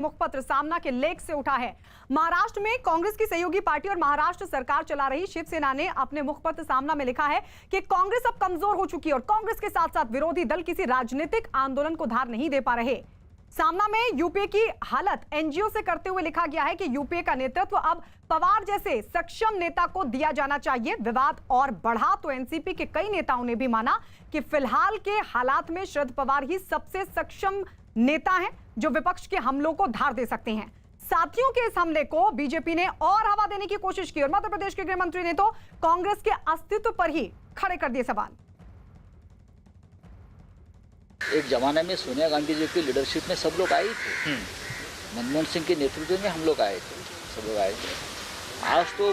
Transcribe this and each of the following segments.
मुखपत्र सामना के लेख से उठा है। महाराष्ट्र में कांग्रेस की सहयोगी पार्टी और महाराष्ट्र सरकार चला रही शिवसेना ने अपने मुखपत्र सामना में लिखा है कि कांग्रेस अब कमजोर हो चुकी है और कांग्रेस के साथ साथ विरोधी दल किसी राजनीतिक आंदोलन को धार नहीं दे पा रहे। सामना में यूपीए की हालत एनजीओ से करते हुए लिखा गया है कि यूपीए का नेतृत्व अब पवार जैसे सक्षम नेता को दिया जाना चाहिए। विवाद और बढ़ा तो एनसीपी के कई नेताओं ने भी माना कि फिलहाल के हालात में शरद पवार ही सबसे सक्षम नेता हैं जो विपक्ष के हमलों को धार दे सकते हैं। साथियों के इस हमले को बीजेपी ने और हवा देने की कोशिश की और मध्य प्रदेश के गृह मंत्री ने तो कांग्रेस के अस्तित्व पर ही खड़े कर दिए सवाल। एक जमाने में सोनिया गांधी जी की लीडरशिप में सब लोग आए थे, मनमोहन सिंह के नेतृत्व में हम लोग आए थे, सब लोग आए थे। आज तो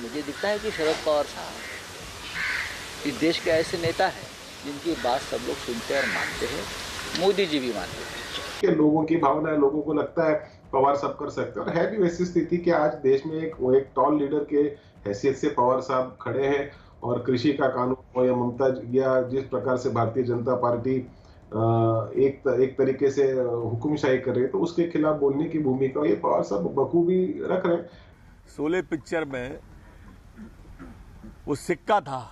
मुझे दिखता है कि शरद पवार साहब इस देश के ऐसे नेता हैं जिनकी बात सब लोग सुनते और मानते हैं। मोदी जी भी मानते हैं कि लोगों की भावना है, लोगों को लगता है पवार सब कर सकते हैं और है भी वैसी स्थिति कि आज देश में एक टॉल लीडर के हैसियत से पवार साहब खड़े हैं और कृषि का कानून हो या ममता या जिस प्रकार से भारतीय जनता पार्टी एक तरीके से हुकुमशाही कर रही है तो उसके खिलाफ बोलने की भूमिका ये पवार साहब बखूबी रख रहे हैं। शोले पिक्चर में वो सिक्का था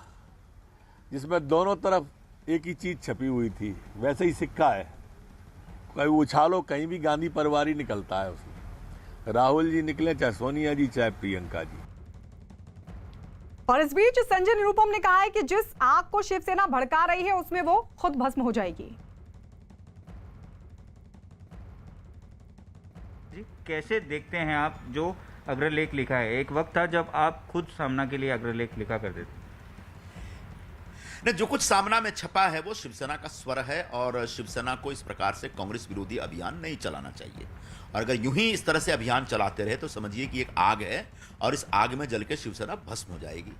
जिसमें दोनों तरफ एक ही चीज छपी हुई थी, वैसे ही सिक्का है। कहीं उछालो कहीं भी गांधी परिवार ही निकलता है उसमें। राहुल जी निकले चाहे सोनिया जी चाहे प्रियंका जी। और इस बीच संजय निरुपम ने कहा है कि जिस आग को शिवसेना भड़का रही है उसमें वो खुद भस्म हो जाएगी। जी कैसे देखते हैं आप जो अग्रलेख लिखा है? एक वक्त था जब आप खुद सामना के लिए अग्रलेख लिखा करते थे। ने जो कुछ सामना में छपा है वो शिवसेना का स्वर है और शिवसेना को इस प्रकार से कांग्रेस विरोधी अभियान नहीं चलाना चाहिए। और अगर यूं ही इस तरह से अभियान चलाते रहे तो समझिए कि एक आग है और इस आग में जल के शिवसेना भस्म हो जाएगी।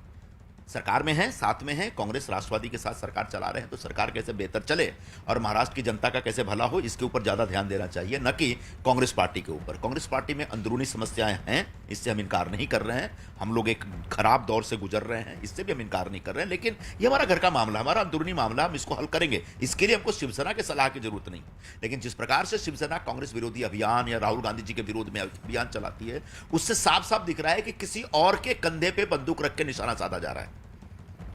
सरकार में है, साथ में है, कांग्रेस राष्ट्रवादी के साथ सरकार चला रहे हैं तो सरकार कैसे बेहतर चले और महाराष्ट्र की जनता का कैसे भला हो इसके ऊपर ज्यादा ध्यान देना चाहिए, न कि कांग्रेस पार्टी के ऊपर। कांग्रेस पार्टी में अंदरूनी समस्याएं हैं, इससे हम इनकार नहीं कर रहे हैं। हम लोग एक खराब दौर से गुजर रहे हैं, इससे भी हम इनकार नहीं कर रहे हैं। लेकिन ये हमारा घर का मामला, हमारा अंदरूनी मामला, हम इसको हल करेंगे। इसके लिए हमको शिवसेना के सलाह की जरूरत नहीं। लेकिन जिस प्रकार से शिवसेना कांग्रेस विरोधी अभियान या राहुल गांधी जी के विरोध में अभियान चलाती है उससे साफ साफ दिख रहा है कि किसी और के कंधे पे बंदूक रख के निशाना साधा जा रहा है।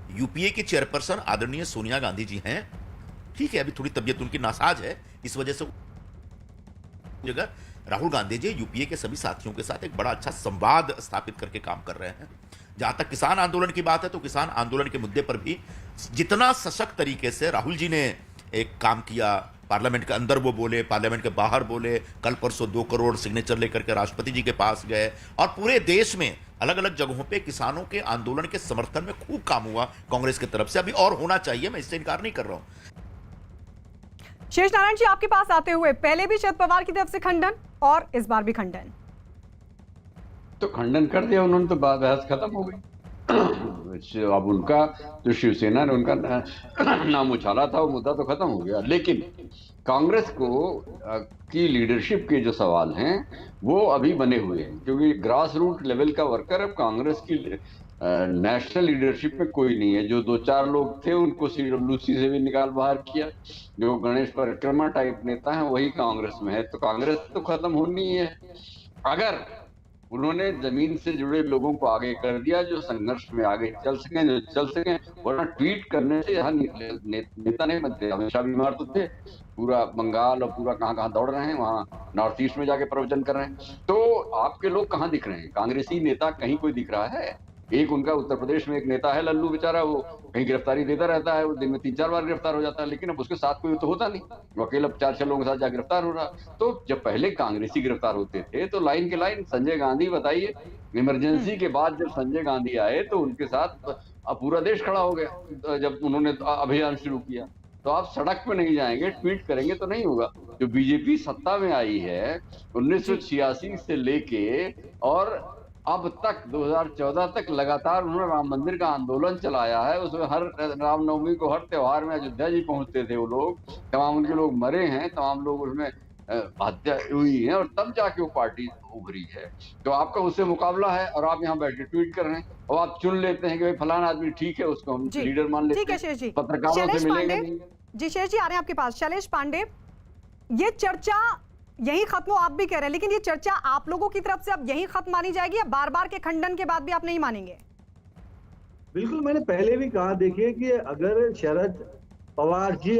यूपीए की चेयरपर्सन आदरणीय सोनिया गांधी जी हैं, ठीक है, अभी थोड़ी तबीयत उनकी नासाज है, इस वजह से जगह राहुल गांधी जी यूपीए के सभी साथियों के साथ एक बड़ा अच्छा संवाद स्थापित करके काम कर रहे हैं। जहां तक किसान आंदोलन की बात है तो किसान आंदोलन के मुद्दे पर भी जितना सशक्त तरीके से राहुल जी ने एक काम किया, पार्लियामेंट के अंदर वो बोले, पार्लियामेंट के बाहर बोले, कल परसों 2 करोड़ सिग्नेचर लेकर के राष्ट्रपति जी के पास गए और पूरे देश में अलग अलग जगहों पे किसानों के आंदोलन के समर्थन में खूब काम हुआ कांग्रेस की तरफ से। अभी और होना चाहिए, मैं इससे इनकार नहीं कर रहा हूं। शेष नारायण जी आपके पास आते हुए पहले भी शरद पवार की तरफ से खंडन और इस बार भी खंडन। तो खंडन कर दिया उन्होंने, तो बहस खत्म हो गई। अब उनका जो शिवसेना ने उनका नाम उछाला था वो मुद्दा तो खत्म हो गया। लेकिन कांग्रेस को की लीडरशिप के जो सवाल हैं वो अभी बने हुए हैं, क्योंकि ग्रास रूट लेवल का वर्कर अब कांग्रेस की नेशनल लीडरशिप में कोई नहीं है। जो 2-4 लोग थे उनको सीडब्ल्यूसी से भी निकाल बाहर किया, जो गणेश परिक्रमा टाइप नेता हैं वही कांग्रेस में है। तो कांग्रेस तो खत्म होनी है। अगर उन्होंने जमीन से जुड़े लोगों को आगे कर दिया जो संघर्ष में आगे चल सकें, वरना ट्वीट करने से यहाँ नेता नहीं बनते। अमित शाह बीमार तो थे, पूरा बंगाल और पूरा कहाँ दौड़ रहे हैं, वहाँ नॉर्थ ईस्ट में जाके प्रवचन कर रहे हैं। तो आपके लोग कहाँ दिख रहे हैं? कांग्रेसी नेता कहीं कोई दिख रहा है? एक उनका उत्तर प्रदेश में एक नेता है लल्लू बेचारा, वो कहीं गिरफ्तारी देता रहता है, वो दिन में 3-4 बार गिरफ्तार हो जाता है, लेकिन अब उसके साथ कोई तो होता नहीं, वो अकेला 4-6 लोगों के साथ जा गिरफ्तार हो रहा। तो जब पहले कांग्रेसी गिरफ्तार होते थे तो लाइन के लाइन संजय गांधी, बताइए इमरजेंसी के बाद जब संजय गांधी आए तो उनके साथ पूरा देश खड़ा हो गया जब उन्होंने अभियान शुरू किया। तो आप सड़क पे नहीं जाएंगे, ट्वीट करेंगे तो नहीं होगा। जो बीजेपी सत्ता में आई है 1986 से लेके और अब तक 2014 तक लगातार उन्होंने राम मंदिर का आंदोलन चलाया है। उसमें हर रामनवमी को, हर त्योहार में अयोध्या जी पहुंचते थे वो लोग, तमाम उनके लोग मरे हैं, तमाम लोग उसमें हत्या हुई है और तब जाके वो पार्टी उभरी है। तो आपका उससे मुकाबला है और आप यहाँ बैठ के ट्वीट कर रहे हैं और आप चुन लेते हैं कि भाई फलाना आदमी ठीक है, उसको हम लीडर मान लेते हैं, पत्रकारों से मिलेंगे नहीं। जी शेष जी आ रहे हैं आपके पास। शैलेश पांडे, ये चर्चा यही खत्म हो आप भी कह रहे हैं, लेकिन ये चर्चा आप लोगों की तरफ से अब यही खत्म मानी जाएगी या बार बार के खंडन के बाद भी आप नहीं मानेंगे? बिल्कुल, मैंने पहले भी कहा, देखिए कि अगर शरद पवार जी